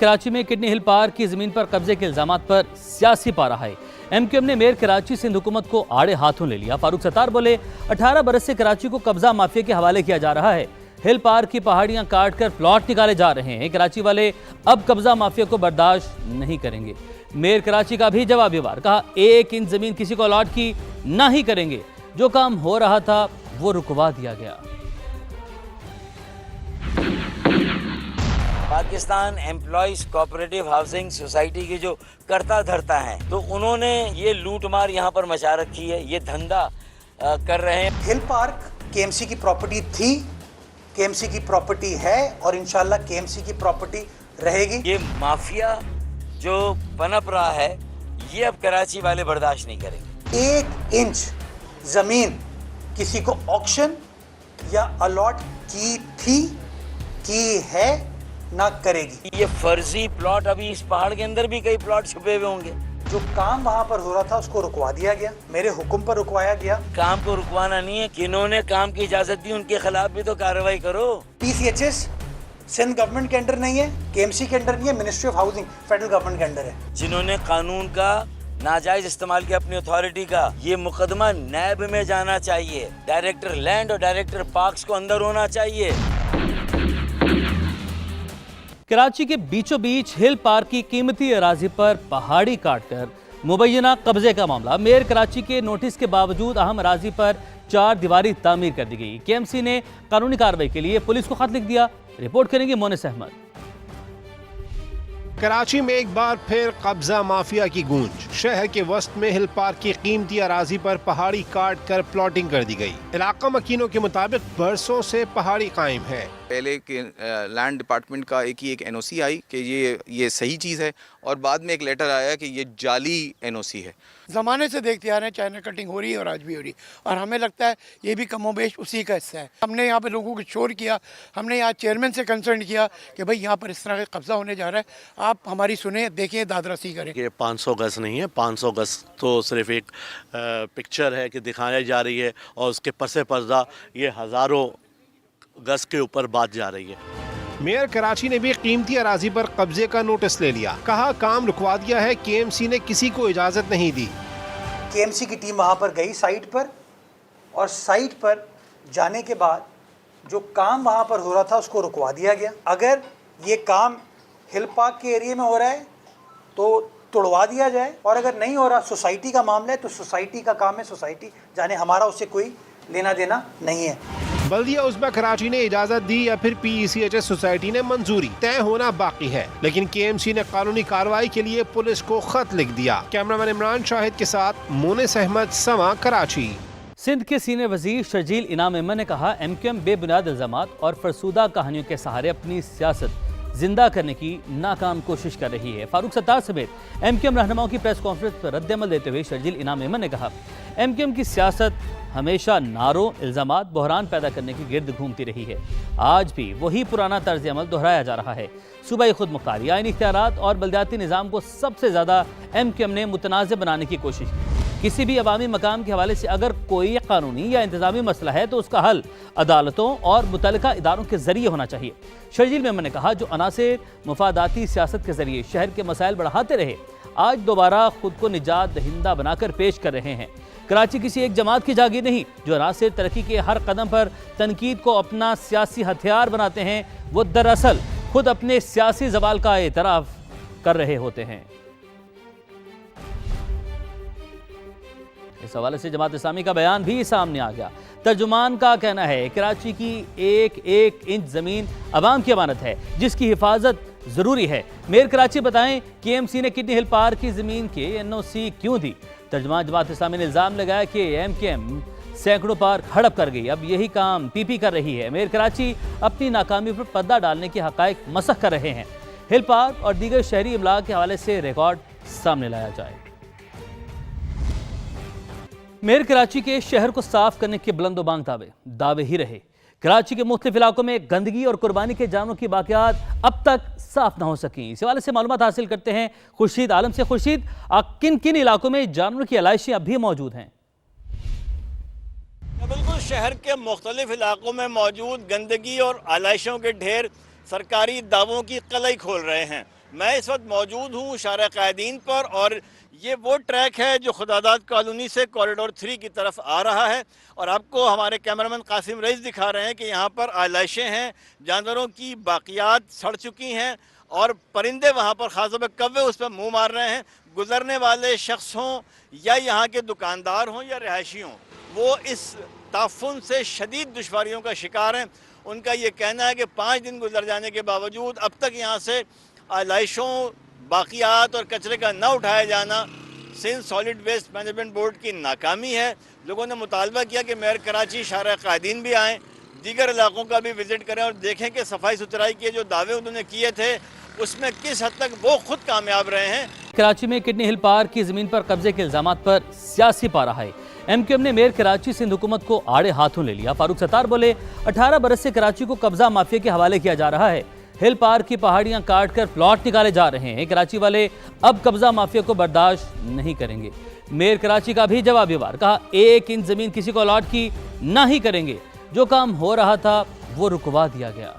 कराची में kidney hill park की जमीन पर कब्जे के इल्जामात पर सियासी पारा है। एमक्यूएम ने मेयर कराची सिंध हुकूमत को आड़े हाथों ले लिया। फारूक सत्तार बोले 18 बरस से कराची को कब्जा माफिया के हवाले किया जा रहा है। हिल पार्क की पहाड़ियां काट कर प्लॉट निकाले जा रहे हैं। कराची वाले अब कब्जा माफिया को बर्दाश्त नहीं करेंगे। मेयर कराची का भी जवाबी वार, कहा 1 इंच जमीन किसी को अलॉट की ना ही करेंगे। जो काम हो रहा था वो रुकवा दिया गया। Pakistan employees cooperative housing society की जो करता धरता है, तो उन्होंने ये लूटमार यहाँ पर मचा रखी है, ये धंधा कर रहे हैं। हिल पार्क केएमसी की प्रॉपर्टी थी, केएमसी की प्रॉपर्टी है और इंशाल्लाह केएमसी की प्रॉपर्टी रहेगी। ये माफिया जो पनप रहा है, ये अब कराची वाले बर्दाश्त नहीं करेंगे। 1 इंच जमीन किसी को ऑक्शन या अलॉट की थी, की है, ना करेगी। ये फर्जी प्लॉट, अभी इस पहाड़ के अंदर भी कई प्लॉट छुपे हुए होंगे। जो काम वहाँ पर हो रहा था उसको रुकवा दिया गया, मेरे हुक्म पर रुकवाया गया। काम को रुकवाना नहीं है, किन्होंने काम की इजाजत दी उनके खिलाफ भी तो कार्रवाई करो। PCHS सिंध गवर्नमेंट के अंडर नहीं है, केएमसी के अंडर नहीं है, ministry of housing federal government के अंडर है। जिन्होंने कानून का नाजायज इस्तेमाल किया अपनी अथॉरिटी का, ये मुकदमा नैब में जाना चाहिए। डायरेक्टर लैंड और डायरेक्टर पार्क्स को अंदर होना चाहिए। कराची के बीचों बीच हिल पार्क की कीमती अराजी पर पहाड़ी काटकर मुबैना कब्जे का मामला। मेयर कराची के नोटिस के बावजूद अहम अराजी पर 4 दीवारी तामीर कर दी गई। केएमसी ने कानूनी कार्रवाई के लिए पुलिस को खत लिख दिया। रिपोर्ट करेंगे मोनिस अहमद। कराची में एक बार फिर कब्जा माफिया की गूंज। शहर के वस्त में हिल पार्क की कीमती अराजी पर पहाड़ी काट कर प्लॉटिंग कर दी गई। इलाका मकीनों के मुताबिक बरसों से पहाड़ी कायम है। पहले के लैंड डिपार्टमेंट का एक NOC आई कि ये सही चीज़ है, और बाद में एक लेटर आया कि ये जाली NOC है। ज़माने से देखते आ रहे हैं चाइना कटिंग हो रही है और आज भी हो रही है, और हमें लगता है ये भी कमोबेश उसी का हिस्सा है। हमने यहाँ पे लोगों को शोर किया, हमने यहाँ चेयरमैन से कंसर्न किया कि भाई यहाँ पर इस तरह का कब्जा होने जा रहा है, आप हमारी सुने, देखें, दादरसी करें। ये 500 गज नहीं है, 500 गज तो सिर्फ एक पिक्चर है कि दिखाई जा रही है, और उसके पसे पर्दा ये हज़ारों गज के ऊपर बात जा रही है। मेयर कराची ने भी कीमती अराजी पर कब्जे का नोटिस ले लिया। कहा काम रुकवा दिया है, केएमसी ने किसी को इजाजत नहीं दी। केएमसी की टीम वहाँ पर गई साइट पर, और साइट पर जाने के बाद जो काम वहाँ पर हो रहा था उसको रुकवा दिया गया। अगर ये काम हिल पार्क के एरिया में हो रहा है तो तोड़वा दिया जाए, और अगर नहीं हो रहा, सोसाइटी का मामला है तो सोसाइटी का काम है, सोसाइटी जाने, हमारा उससे कोई लेना देना नहीं है। बल्दिया उज़्मा कराची ने इजाजत दी या फिर PCHS सोसाइटी ने मंजूरी, तय होना बाकी है। लेकिन केएमसी ने कानूनी कार्रवाई के लिए पुलिस को खत लिख दिया। कैमरामैन इमरान शाहिद के साथ मोनिस अहमद, समा, कराची। सिंध के सीनियर वजीर शर्जील इनाम अहमद ने कहा एमक्यूएम बेबुनियाद इल्जामात और फरसूदा कहानियों के सहारे अपनी सियासत जिंदा करने की नाकाम कोशिश कर रही है। फारूक सत्तार समेत एमक्यूएम रहनुमाओं की प्रेस कॉन्फ्रेंस पर रद्द-ए-अमल देते हुए शर्जील इनाम अहमद ने कहा एमक्यूएम की सियासत हमेशा नारों, इल्जामात, बहरान पैदा करने की गिर्द घूमती रही है। आज भी वही पुराना तर्ज अमल दोहराया जा रहा है। सूबाई खुद मुख्तारी, आईनी इख्तियारात और बल्दियाती निज़ाम को सबसे ज़्यादा एमक्यूएम ने मुतनाज़ बनाने की कोशिश की। किसी भी अवामी मकाम के हवाले से अगर कोई कानूनी या इंतजामी मसला है तो उसका हल अदालतों और मुतल्लिका इदारों के जरिए होना चाहिए। शर्जील मेमन ने कहा जो अनासिर मुफादाती सियासत के जरिए शहर के मसाइल बढ़ाते रहे, आज दोबारा खुद को निजात दहिंदा बनाकर पेश कर रहे हैं। कराची किसी एक जमात की जागीर नहीं। जो अनासिर तरक्की के हर कदम पर तनकीद को अपना सियासी हथियार बनाते हैं, वो दरअसल खुद अपने सियासी जवाल का एतराफ़ कर रहे होते हैं। इस हवाले से जमात इस्लामी का बयान भी सामने आ गया। तर्जुमान का कहना है कराची की एक इंच ज़मीन अवाम की अमानत है जिसकी हिफाजत ज़रूरी है। मेयर कराची बताएं केएमसी ने किडनी हिल पार्क की ज़मीन के NOC क्यों दी। तर्जुमान जमात इस्लामी ने इल्ज़ाम लगाया कि एमक्यूएम सैकड़ों पार्क हड़प कर गई, अब यही काम PP कर रही है। मेयर कराची अपनी नाकामी पर पर्दा डालने के हक़ाइक़ मसख कर रहे हैं। हिल पार्क और दीगर शहरी इमला के हवाले से रिकॉर्ड सामने लाया जाए। मेयर कराची के शहर को साफ करने के बुलंदोबांग दावे ही रहे। कराची के मुख्तलिफ इलाकों में गंदगी और कुर्बानी के जानवरों की बाक़ियात अब तक साफ न हो सकी। इस हवाले से मालूमात हासिल करते हैं खुर्शीद आलम से। खुर्शीद, किन किन इलाकों में जानवरों की आलाइशें अब भी मौजूद हैं? बिल्कुल, शहर के मुख्तलिफ इलाकों में मौजूद गंदगी और आलाइशों के ढेर सरकारी दावों की कलई खोल रहे हैं। मैं इस वक्त मौजूद हूँ शारा कायदीन पर और ये वो ट्रैक है जो खुदादाद कॉलोनी से कॉरिडोर 3 की तरफ आ रहा है और आपको हमारे कैमरामैन कासिम रईस दिखा रहे हैं कि यहाँ पर आलाइशें हैं, जानवरों की बाकियात सड़ चुकी हैं और परिंदे वहाँ पर ख़ासतौर पर कौवे उस पर मुँह मार रहे हैं। गुजरने वाले शख्स हों या यहाँ के दुकानदार हों या रिहायशी हों, वो इस ताफुन से शदीद दुश्वारियों का शिकार हैं। उनका ये कहना है कि 5 दिन गुजर जाने के बावजूद अब तक यहाँ से आलाइशों, बाकियात और कचरे का न उठाया जाना Sindh solid waste management board की नाकामी है। लोगों ने मुतालबा किया कि मेयर कराची शारा कायदीन भी आएँ, दीगर इलाकों का भी विज़िट करें और देखें कि सफाई सुथराई के जो दावे उन्होंने किए थे उसमें किस हद तक वो खुद कामयाब रहे हैं। कराची में किडनी हिल पार्क की जमीन पर कब्जे के इल्जामात पर सियासी पारा है। एमक्यूएम ने मेयर कराची सिंध हुकूमत को आड़े हाथों ले लिया। फारूक सत्तार बोले 18 बरस से कराची को कब्जा माफिया के हवाले किया जा रहा है। हिल पार्क की पहाड़ियां काट कर प्लॉट निकाले जा रहे हैं। कराची वाले अब कब्जा माफिया को बर्दाश्त नहीं करेंगे। मेयर कराची का भी जवाबी वार, कहा 1 इंच जमीन किसी को अलॉट की ना ही करेंगे। जो काम हो रहा था वो रुकवा दिया गया।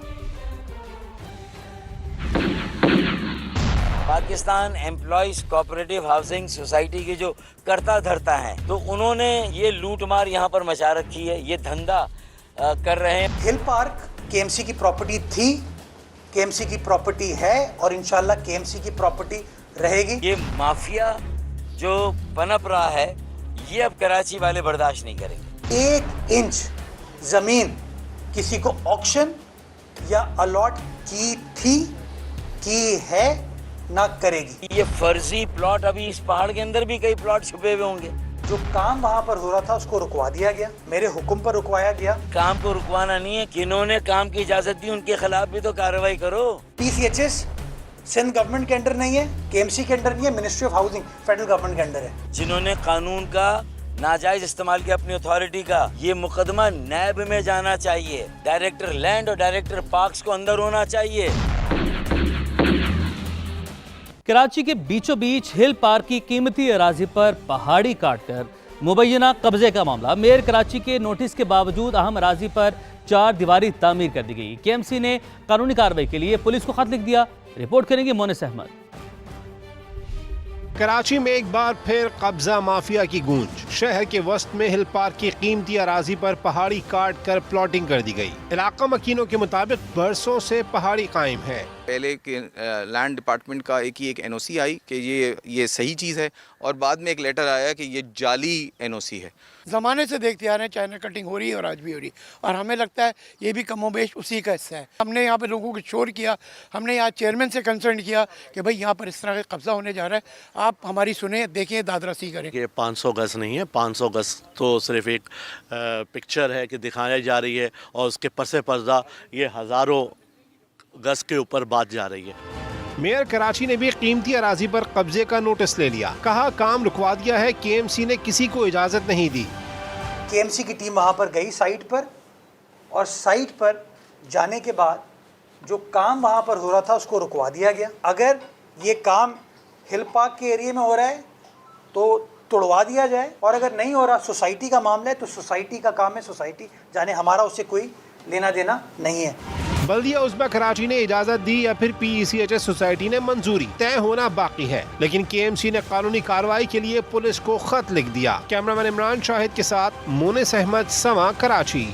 Pakistan employees cooperative housing society के जो करता धरता हैं, तो उन्होंने ये लूटमार यहाँ पर मचा रखी है, ये धंधा कर रहे हैं। हिल पार्क केएमसी की प्रॉपर्टी थी, केएमसी की प्रॉपर्टी है और इंशाल्लाह केएमसी की प्रॉपर्टी रहेगी। ये माफिया जो पनप रहा है ये अब कराची वाले बर्दाश्त नहीं करेंगे। 1 इंच जमीन किसी को ऑक्शन या अलॉट की थी, की है, ना करेगी। ये फर्जी प्लॉट, अभी इस पहाड़ के अंदर भी कई प्लॉट छुपे हुए होंगे। जो काम वहाँ पर हो रहा था उसको रुकवा दिया गया, मेरे हुक्म पर रुकवाया गया। काम को रुकवाना नहीं है, किन्होंने काम की इजाजत दी उनके खिलाफ भी तो कार्रवाई करो। PCHS सिंध गवर्नमेंट के अंडर नहीं है, केएमसी के अंडर नहीं है, ministry of housing federal government के अंडर है। जिन्होंने कानून का नाजायज इस्तेमाल किया अपनी अथॉरिटी का, ये मुकदमा नैब में जाना चाहिए। डायरेक्टर लैंड और डायरेक्टर पार्क्स को अंदर होना चाहिए। कराची के बीचों बीच हिल पार्क की कीमती अराजी पर पहाड़ी काटकर मुबैना कब्जे का मामला। मेयर कराची के नोटिस के बावजूद अहम अराजी पर 4 दीवारी तामीर कर दी गई। केएमसी ने कानूनी कार्रवाई के लिए पुलिस को खत लिख दिया। रिपोर्ट करेंगे मोनिस अहमद। कराची में एक बार फिर कब्जा माफिया की गूंज। शहर के वस्त में हिल पार्क की कीमती अराजी पर पहाड़ी काट कर प्लॉटिंग कर दी गई। इलाका मकीनों के मुताबिक बरसों से पहाड़ी कायम है। पहले के लैंड डिपार्टमेंट का एक NOC आई कि ये सही चीज़ है और बाद में एक लेटर आया कि ये जाली NOC है। ज़माने से देखते आ रहे हैं चाइना कटिंग हो रही है और आज भी हो रही है और हमें लगता है ये भी कमोबेश उसी का हिस्सा है। हमने यहाँ पे लोगों को शोर किया, हमने यहाँ चेयरमैन से कंसर्न किया कि भाई यहाँ पर इस तरह का कब्जा होने जा रहा है, आप हमारी सुने, देखें, दादरसी करें। ये 500 गज नहीं है, 500 गज तो सिर्फ एक पिक्चर है कि दिखाई जा रही है और उसके पसे पर्दा ये हज़ारों गज के ऊपर बात जा रही है। मेयर कराची ने भी कीमती अराजी पर कब्जे का नोटिस ले लिया। कहा काम रुकवा दिया है, केएमसी ने किसी को इजाजत नहीं दी। केएमसी की टीम वहाँ पर गई साइट पर और साइट पर जाने के बाद जो काम वहाँ पर हो रहा था उसको रुकवा दिया गया। अगर ये काम हिल पार्क के एरिया में हो रहा है तो तोड़वा दिया जाए और अगर नहीं हो रहा, सोसाइटी का मामला है तो सोसाइटी का काम है, सोसाइटी जाने, हमारा उससे कोई लेना देना नहीं है। बल्दिया उज़्मा कराची ने इजाजत दी या फिर PECHS सोसाइटी ने मंजूरी, तय होना बाकी है। लेकिन केएमसी ने कानूनी कार्रवाई के लिए पुलिस को खत लिख दिया। कैमरामैन इमरान शाहिद के साथ मोनिस अहमद, समा, कराची।